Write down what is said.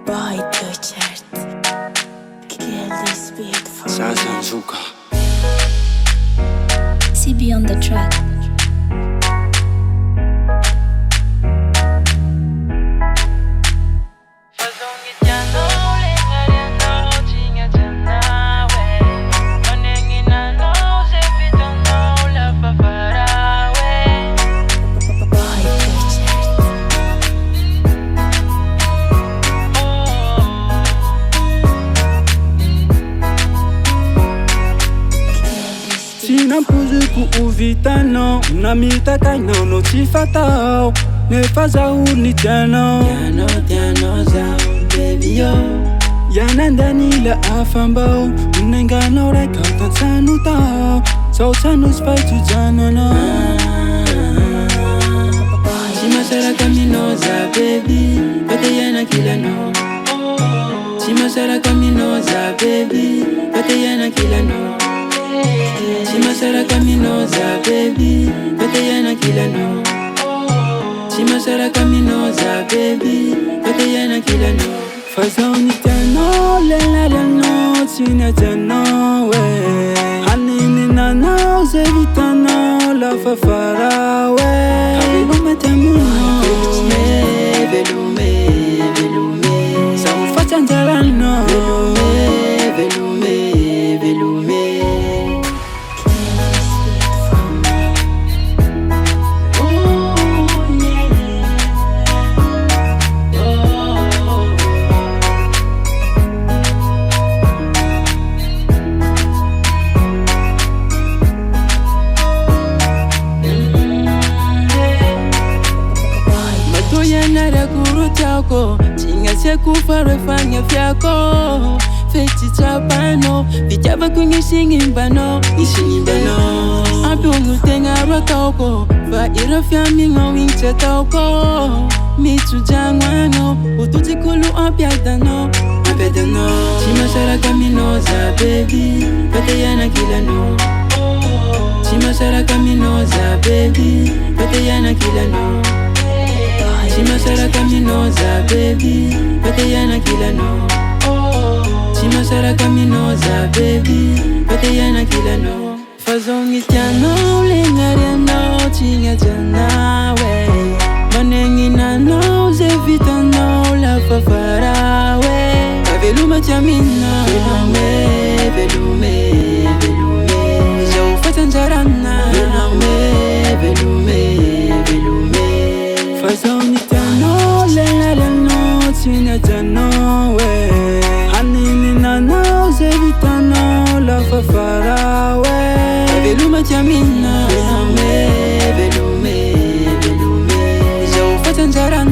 Boy Tuchert, kill this beat for Sasa Zuka. CB on the track. Sinampuzuku uvitano Namita kaino no chifatao Nefaza unitano Tiano zao baby yo Yanandani la afambao Unengano reka tatsanu tao So tanus fight to janano Chimasara kaminoza baby Pate yana kila no Chimasara kaminoza baby Pate yana kila no Chimasara kaminoza baby Pate yana kila no Chimasara kaminoza baby Pate yana kila no Fazoni tano lena leno Tina tano we Hanini na no Zevitano La fafara we Kabilume tamino Velume Saufa chantarano Velume Chinga seku farefanya fyako Feti chapano Vijaba kungi singimbano Api ungutenga rakauko Fa irafya mingo wingche tauko Mitu jangwano Ututi kulu apiadano Chimasara kaminoza baby Pate yana kila no Chimasara kaminoza baby Pate yana kila no Chimasara kaminoza baby Pate yana kila no Chimasara kaminoza baby Pate yana kila no Fazongi tiano lengari no Chinga jana we Manengi na no Zevita no La fafara we Kaveluma tiamina Velume Zaufa tanjarana Velume Fazongi tano lena leno Tina tano we Hanini na no Zevitano La fafara we Velume tiamina Velume Zaufa tanjarana